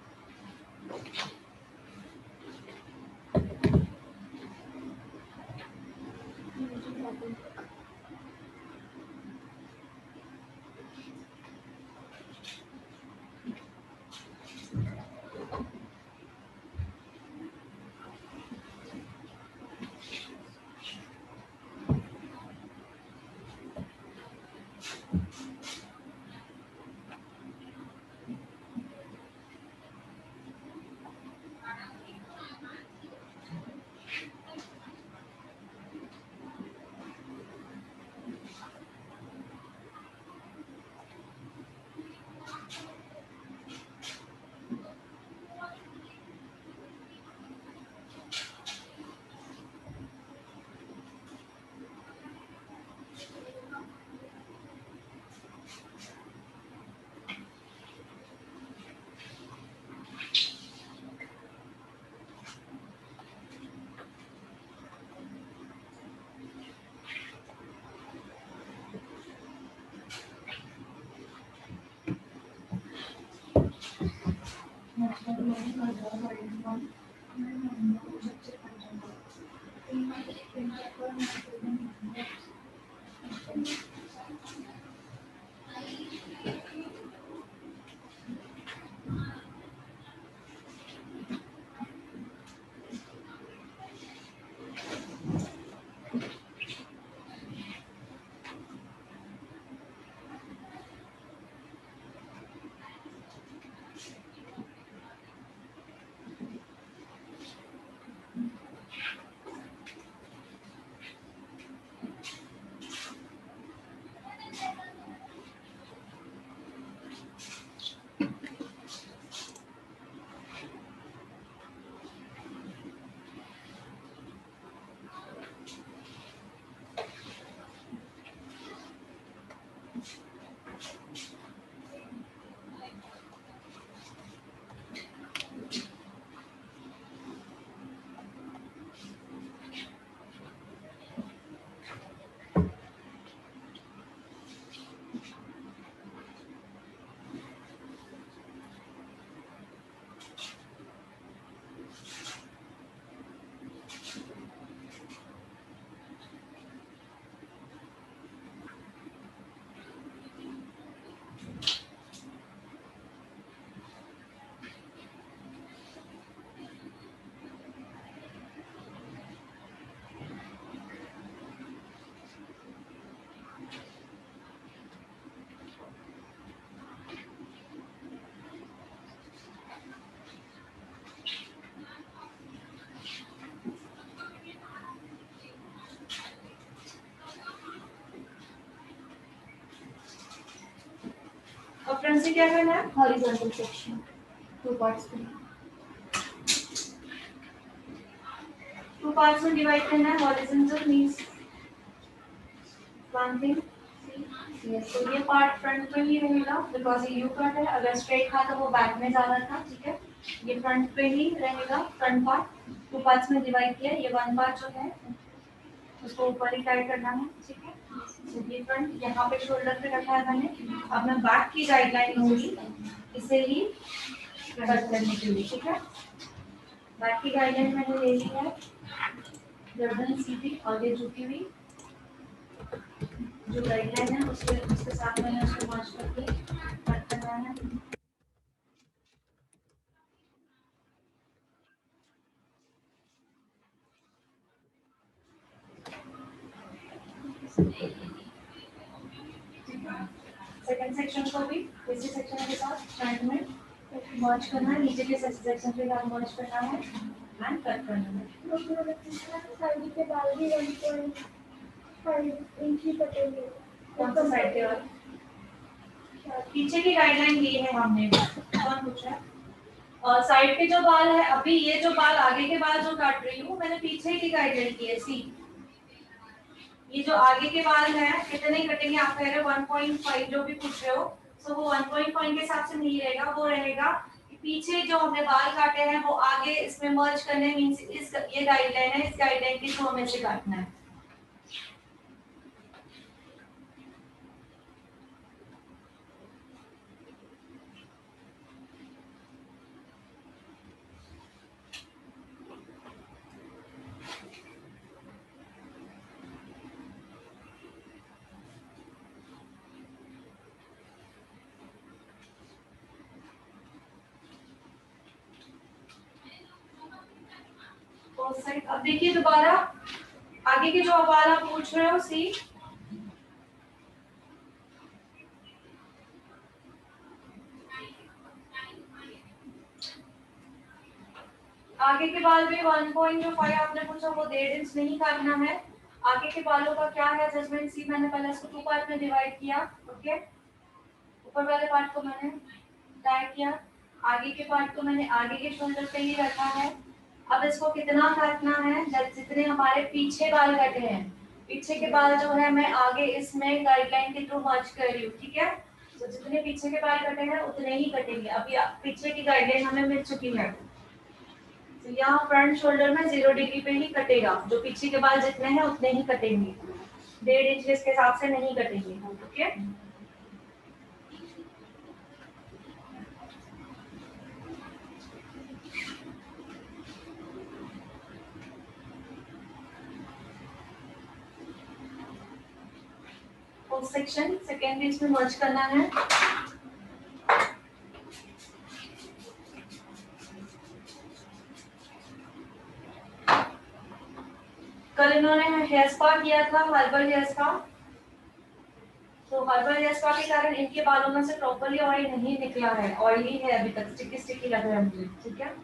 और फ्रंट से क्या करना है? हॉरिजॉन्टल सेक्शन 2 पार्ट्स में। 2 पार्ट्स में डिवाइड करना है। हॉरिजॉन्टल मींस वन थिंग, तो ये पार्ट फ्रंट पे ही रहेगा बिकॉज ये यू कट है। अगर स्ट्रेट था तो वो बैक में जाना था, ठीक है। ये फ्रंट पे ही रहेगा, फ्रंट पार्ट 2 पार्ट्स में डिवाइड किया। ये वन पार्ट जो है उसको ऊपर ही टाइट करना है, ठीक है। तो ये फ्रंट यहाँ पे शोल्डर पे रखा है मैंने। अब मैं बैक की गाइडलाइन लूंगी इसे ही कट करने के लिए, ठीक है। बैक की गाइडलाइन मैंने ले ली है, गर्दन सीधी आगे झुकी हुई। जो गाइडलाइन है उसके साथ मैंने उसको मर्ज करके कट करना है। सेकंड सेक्शन को भी इसी सेक्शन के साथ फ्रंट में मर्ज करना है, नीचे के सेक्शन के साथ मर्ज करना है एंड कट करना है। साइड के बाल भी 1.5 इंच ही कटेंगे। कौन सा साइड के वाले? पीछे की गाइडलाइन ली है हमने, कौन पूछ रहा है? साइड पे जो बाल है, अभी ये जो बाल आगे के बाल जो काट रही हूँ मैंने पीछे की गाइडलाइन की है। सी ये जो आगे के बाल है कितने कटेंगे आप कह रहे हो 1.5 जो भी पूछ रहे हो, सो वो 1.5 के हिसाब से नहीं रहेगा, वो रहेगा कि पीछे जो हमने बाल काटे हैं वो आगे इसमें मर्ज करने मींस इस ये गाइडलाइन है, इस गाइडलाइन के थ्रू हमें से काटना है। अब देखिए दोबारा आगे के जो बाल आप पूछ रहे हो, सी आगे के बाल में 1.5 आपने पूछा, वो 1.5 इंच नहीं काटना है। आगे के बालों का क्या है जजमेंट, सी मैंने पहले इसको 2 पार्ट में डिवाइड किया, ओके। ऊपर वाले पार्ट को मैंने टाई किया, आगे के पार्ट को मैंने आगे के शोल्डर पे ही रखा है। अब इसको कितना काटना है, जितने हमारे पीछे बाल कटे हैं, पीछे के बाल जो है मैं आगे इसमें गाइडलाइन के थ्रू मर्ज कर रही हूँ, ठीक है। तो जितने पीछे के बाल कटे हैं उतने ही कटेंगे। अभी पीछे की गाइडलाइन हमें मिल चुकी है, तो यहाँ फ्रंट शोल्डर में 0 डिग्री पे ही कटेगा। जो पीछे के बाल जितने हैं उतने ही कटेंगे, 1.5 इंच के हिसाब से नहीं कटेंगे, ओके। फर्स्ट सेक्शन, सेकेंड भी इसमें मर्ज करना है। कल इन्होंने हेयर स्पा किया था, हर्बल हेयर स्पा। तो हर्बल हेयर स्पा के कारण इनके बालों में से प्रॉपर्ली ऑयल नहीं निकला है, ऑयली है अभी तक, स्टिकी स्टिकी लग रहा है मुझे, ठीक है।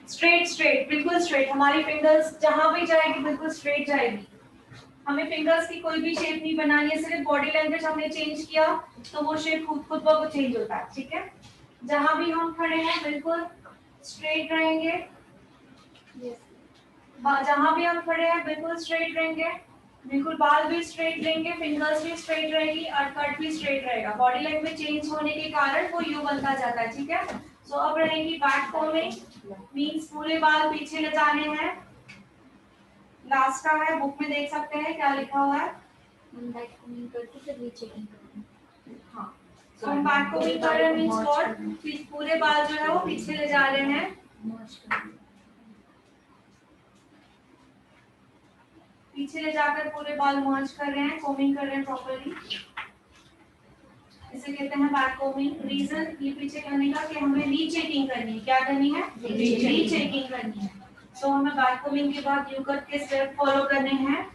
स्ट्रेट स्ट्रेट, बिल्कुल स्ट्रेट। हमारी फिंगर्स जहां भी जाएगी बिल्कुल स्ट्रेट जाएगी। हमें फिंगर्स की कोई भी शेप नहीं बनानी है, सिर्फ बॉडी लैंग्वेज हमने चेंज किया तो वो शेप खुद खुद ब खुद चेंज होता है, ठीक है। जहां भी हम खड़े हैं बिल्कुल स्ट्रेट रहेंगे, जहां भी हम खड़े हैं बिल्कुल स्ट्रेट रहेंगे, बिल्कुल बाल भी स्ट्रेट रहेंगे, फिंगर्स भी स्ट्रेट रहेगी और कट भी स्ट्रेट रहेगा। बॉडी लैंग्वेज चेंज होने के कारण वो यू बनता जाता है, ठीक है। सो अब रहेगी बैक कोमिंग, मींस पूरे बाल पीछे ले जाने हैं। लास्ट का है, बुक में देख सकते हैं क्या लिखा हुआ है। बैक कोमिंग करके फिर रीचेकिंग करना। हाँ, तो हम बैक कोमिंग कर रहे हैं मींस व्हाट, पूरे बाल जो है वो पीछे ले जा रहे हैं, मर्ज करना। पीछे ले जाकर पूरे बाल मर्ज कर रहे हैं, कोमिंग कर रहे हैं प्रॉपर्ली, इसे कहते हैं बैक कोमिंग। रीजन ये पीछे करने का कि हमें रीचेकिंग करनी है, क्या करनी है, रीचेकिंग करनी है। सो हमें बैक कोमिंग के बाद यू कट के स्टेप फॉलो करने हैं।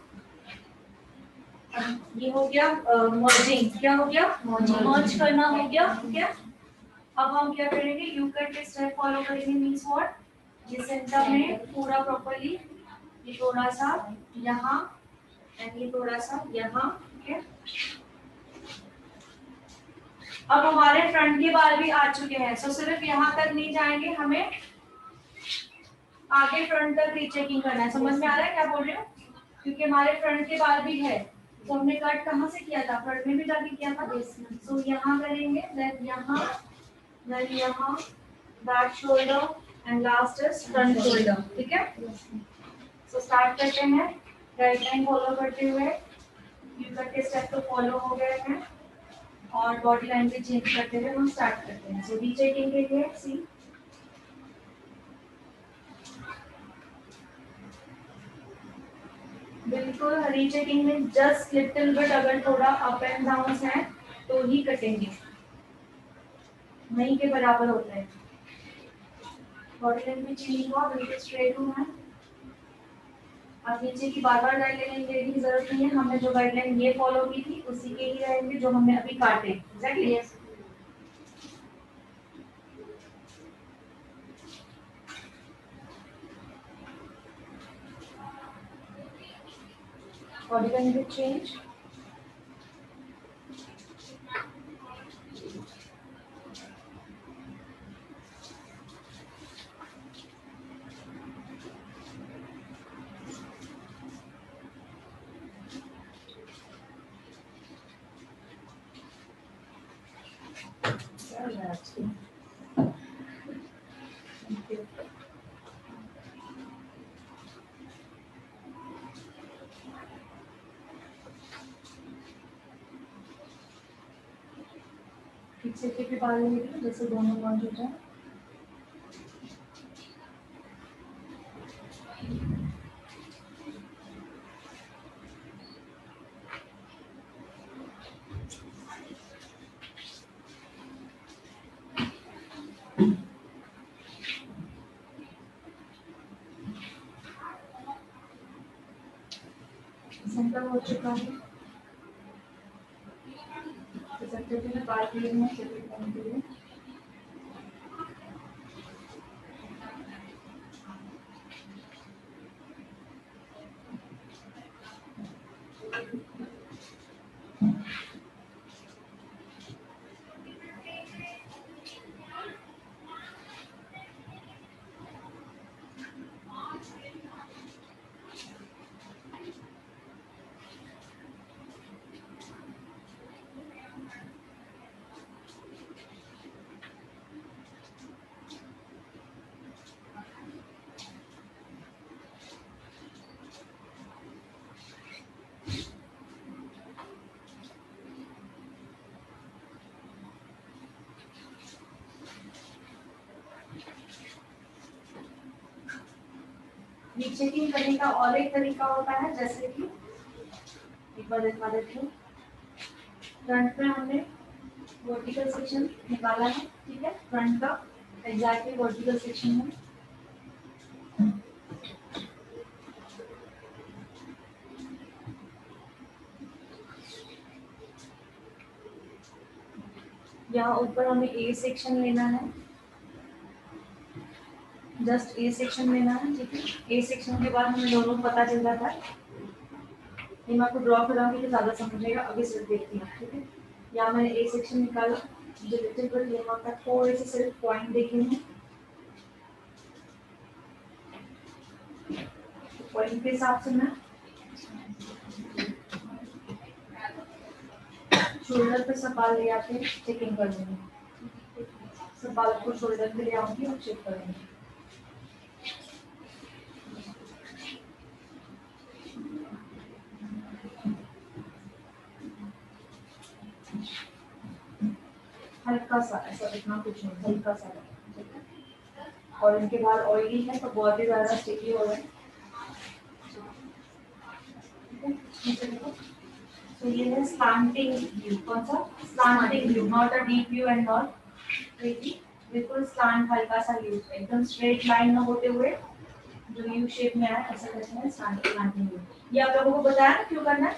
ये हो गया मर्जिंग, क्या हो गया, मर्ज करना हो गया, ठीक है। अब हम क्या करेंगे, यू कट के स्टेप फॉलो करेंगे मींस व्हाट, ये सेंटर में पूरा प्रॉपर्ली, ये थोड़ा सा यहाँ एंड ये थोड़ा सा यहाँ, ठीक है। अब हमारे फ्रंट के बाल भी आ चुके हैं, सो सिर्फ यहाँ तक नहीं जाएंगे, हमें आगे फ्रंट तक रीचेकिंग करना है। समझ में आ रहा है क्या बोल रहे हो, क्योंकि हमारे फ्रंट के बाल भी है। तो हमने कट कहाँ से किया था, फ्रंट में भी जाके किया था। सो यहाँ करेंगे, देन यहाँ, देन यहाँ, back shoulder and last is front shoulder, ठीक है। सो स्टार्ट करते हैं, गाइडलाइन फॉलो करते हुए। यू कट के स्टेप तो फॉलो हो गए हैं और बॉडी लैंग्वेज चेंज करते हुए हम स्टार्ट करते हैं। सो रीचेकिंग के लिए सी बिल्कुल रीचेकिंग में जस्ट लिटिल बिट अगर थोड़ा अप एंड डाउन है तो ही कटेंगे, नहीं के बराबर होता है। बॉडी लैंग्वेज चेंज हुआ, बिल्कुल स्ट्रेट हूँ मैं। अब नीचे की बार बार गाइडलाइन लेने की जरूरत नहीं है, हमने जो गाइडलाइन ये फॉलो की थी उसी के ही रहेंगे जो हमने अभी काटे, एग्जैक्टली। बॉडी लैंग्वेज चेंज, पीछे के भी बाल लेंगे जैसे दोनों मर्ज हो जाए। सेंटर हो चुका है, सेंटर में बाल क्लीन है, सेंटर के लिए ये चेकिंग करने का और एक तरीका होता है, जैसे कि एक बार दिखा देती हूँ। फ्रंट में हमने वर्टिकल सेक्शन निकाला है, ठीक है, फ्रंट का एग्जैक्टली वर्टिकल सेक्शन है। यहाँ ऊपर हमें ए सेक्शन लेना है, जस्ट ए सेक्शन लेना है, ठीक है। ए सेक्शन के बाद हमें दोनों पता चल जाता है। ये मैं आपको ड्रॉ कराऊंगी तो ज्यादा समझेगा, अभी सिर्फ देखती हूँ, ठीक है। यहाँ मैंने ए सेक्शन निकाला, जो लिटिल बिट यहाँ तक थोड़े से सिर्फ पॉइंट देखेंगे, पॉइंट के हिसाब से मैं शोल्डर पे सवाल ले आके चेकिंग कर लूंगी। सवाल को शोल्डर पे ले आऊंगी और चेक करूंगी। हल्का सा ऐसा, इतना कुछ नहीं, हल्का सा, ठीक है। और इनके बाद ऑयली है तो बहुत ही ज्यादा स्टिकी हो रहा है। तो ये है स्लैंटिंग व्यू। कौन सा? Slanting view, not a deep view and not straight, बिल्कुल स्लैंट, हल्का सा व्यू, एकदम स्ट्रेट लाइन में होते हुए जो यू शेप में है, ऐसा कहते हैं स्लैंटिंग व्यू। ये आप लोगों को बताया ना क्यों करना है?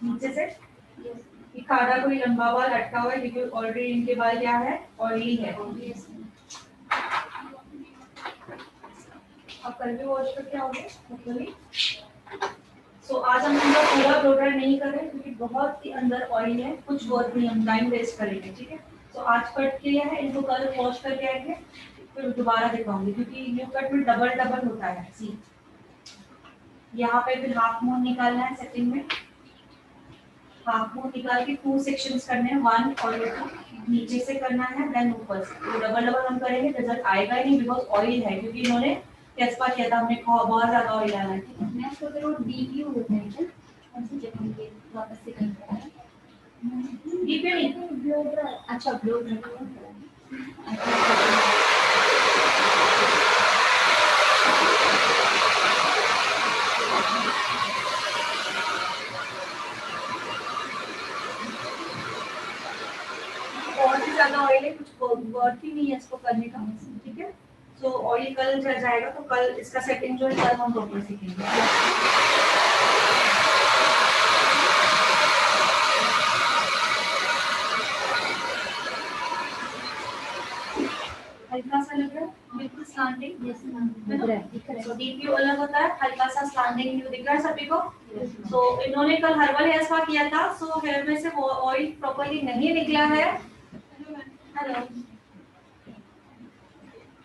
नीचे से ये खाड़ा कोई लंबा बाल लटका हुआ है क्योंकि ऑलरेडी इनके बाल क्या है? ऑयली है। अब कल भी वॉश करके आओगे होपफुली। सो आज हम इनका पूरा ब्लो ड्राई नहीं कर रहे क्योंकि बहुत ही अंदर ऑयल है, कुछ वर्क नहीं, हम टाइम वेस्ट करेंगे, ठीक है। तो आज कट किया है, इनको कल वॉश करके आएंगे, फिर दोबारा दिखाऊंगी क्योंकि न्यू कट में डबल डबल होता है। सी यहाँ पे फिर हाफ मून निकालना है सेटिंग में, हाफ मून निकाल के 2 सेक्शंस करने हैं, 1 और 2, नीचे से करना है देन ऊपर से। तो डबल डबल हम करेंगे, रिजल्ट आएगा ही नहीं बिकॉज ऑयल है, क्योंकि इन्होंने कैस्पा किया था, हमने बहुत ज्यादा ऑयल डाला है। मैं सोच रहा हूँ डीपी होता है क्या? कौन सी जगह पे वापस से कहीं पर है? डीप नहीं, ब्लो ड्राई। अच्छा ब्लो ड्राई। बहुत ही ज्यादा ऑयल है, कुछ वर्थ ही नहीं है इसको करने का, ठीक है। तो ऑयल कल जल जाएगा, तो कल इसका सेटिंग जो है कल हम प्रॉपर सीखेंगे। हल्का सा लग रहा है, बिल्कुल स्लैंटिंग। यस मैम, दिख रहा है, दिख रहा है। तो डीप व्यू अलग होता है, हल्का सा स्लैंटिंग व्यू दिख रहा है सभी को। तो इन्होंने कल हर्बल हेयर स्पा किया था, सो हेयर में से वो ऑयल प्रॉपर्ली नहीं निकला है। हेलो,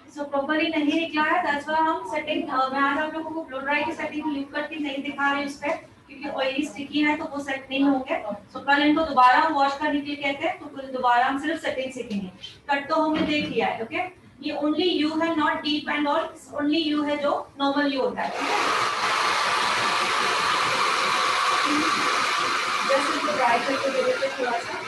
सो प्रॉपर्ली नहीं निकला है, दैट्स व्हाई हम सेटिंग, मैं आज आप लोगों को ब्लो ड्राई की सेटिंग यूज करके नहीं दिखा रही उस पे, क्योंकि ऑयली स्टिकी है तो वो सेट नहीं होंगे। सो कल इनको दोबारा हम वॉश करने के लिए कहते हैं, तो कल दोबारा हम सिर्फ सेटिंग सीखेंगे। कट तो हमने देख लिया है, ओके। ये ओनली यू है, not deep and all, only you है जो नॉर्मल यू होता है, ठीक है। जस्ट इसको ड्राई करके दे देते हैं थोड़ा सा।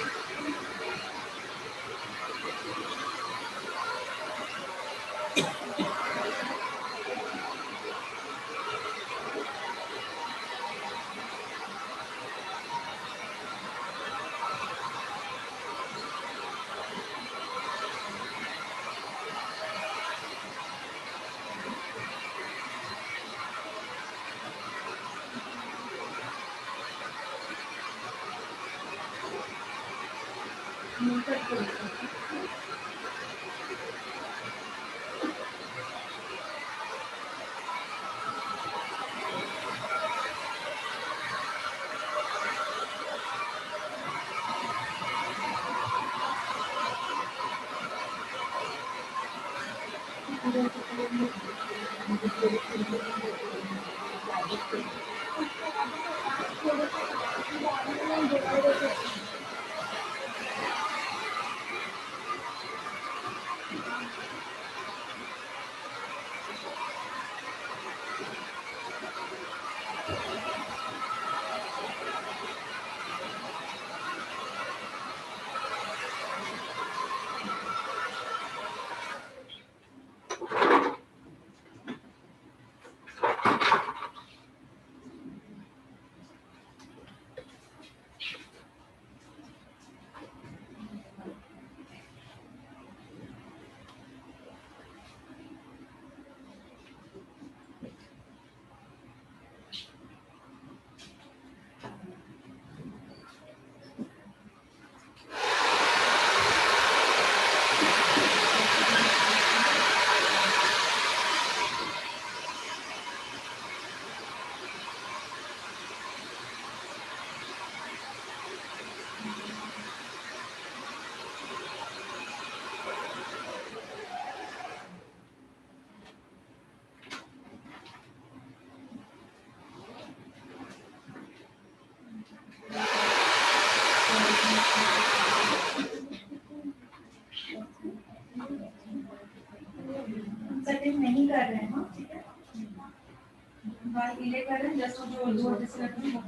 बाल गीले कर रहे हैं, जस्ट जो जोर से रख रहे हैं।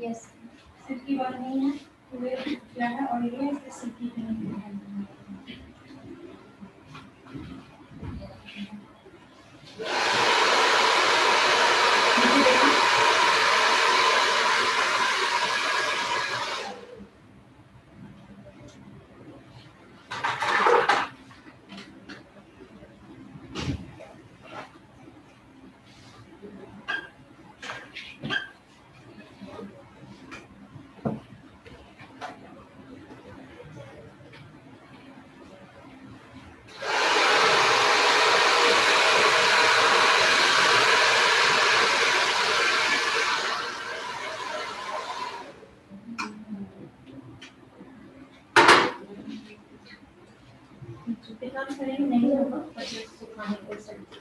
यस सिर की बात नहीं है, पूरे क्या है और ये इसके सिर की नहीं है। जूते काम करेंगे नहीं होगा, बच्चे सुखाने के साथ।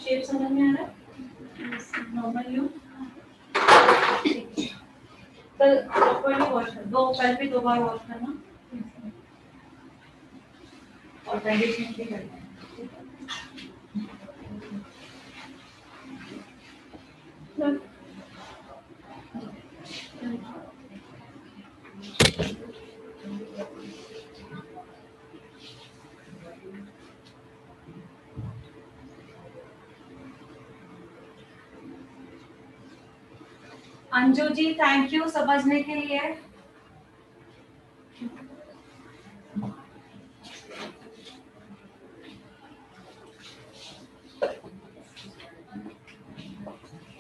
शेप समझ में आ रहा है? नॉर्मल यू कल प्रॉपर्ली वॉश कर दो, कल भी 2 बार वॉश करना और बैंडेज भी करना है। अंजू जी थैंक यू समझने के लिए।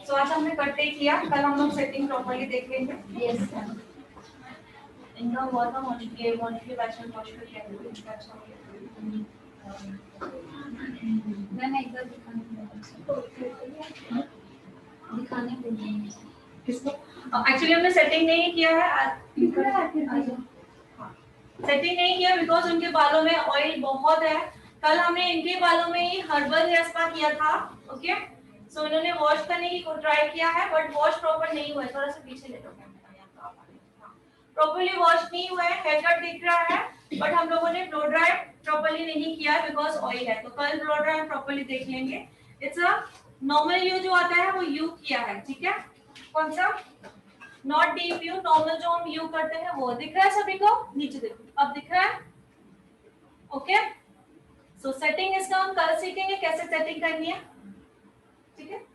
तो आज हमने कट किया, कल हम लोग सेटिंग प्रॉपर्ली देख लेंगे। Yes sir. इनका हुआ था मॉनिटरी बैचलर वॉश कर किया था, इनका अच्छा हो गया। मैंने एक बार दिखाने को किसको? एक्चुअली हमने सेटिंग नहीं किया है, सेटिंग नहीं किया बिकॉज उनके बालों में ऑयल बहुत है। कल हमने इनके बालों में ही हर्बल हेयर स्पा किया था, ओके। सो इन्होंने वॉश करने की ट्राई किया है बट वॉश प्रॉपर नहीं हुआ है। थोड़ा सा पीछे ले लो, प्रॉपर्ली वॉश नहीं हुआ है, हेयर कट दिख रहा है बट हम लोगों ने ब्लो ड्राई प्रॉपर्ली नहीं किया है बिकॉज ऑयल है। तो कल ब्लो ड्राई प्रॉपर्ली देख लेंगे। इट्स अ नॉर्मल यू जो आता है वो यू किया है, ठीक है। कौन सा? नॉट डीप यू, नॉर्मल जो हम यू करते हैं वो दिख रहा है सभी को? नीचे देखो, अब दिख रहा है? ओके। सो सेटिंग इसका हम कल सीखेंगे कैसे सेटिंग करनी है, ठीक है।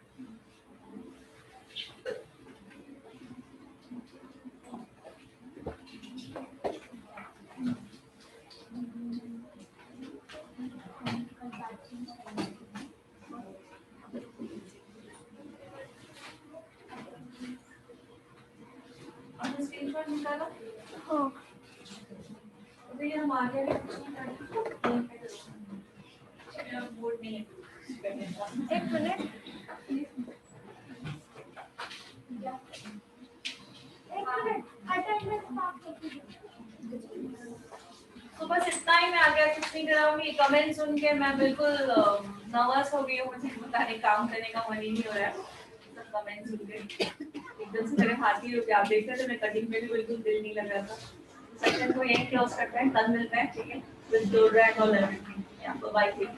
आपने स्क्रीनशॉट निकाला? हाँ तो ये हम आगे बोर्ड नहीं है। करने का। एक मिनट अटेंडेंस मार्क करके तो बस इतना ही मैं आगे कुछ नहीं कराऊंगी। कमेंट सुन के मैं बिल्कुल नर्वस हो गई हूँ, मुझे पता नहीं काम करने का मन ही नहीं हो रहा है। सब कमेंट सुन के एकदम से मेरे हाथ ही रुक गए। आप देखते थे मैं कटिंग में भी बिल्कुल दिल नहीं लग रहा था। सेशन को यही क्लोज करते हैं, कल मिलते हैं, ठीक है? विद डोर रैक और एवरीथिंग। आपको बाय टेक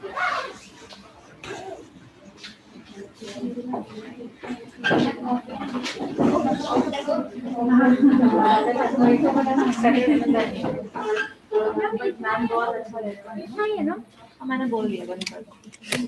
मैम बहुत अच्छा रहता है। इतना ही है ना मैंने बोल दिया बंद कर दो।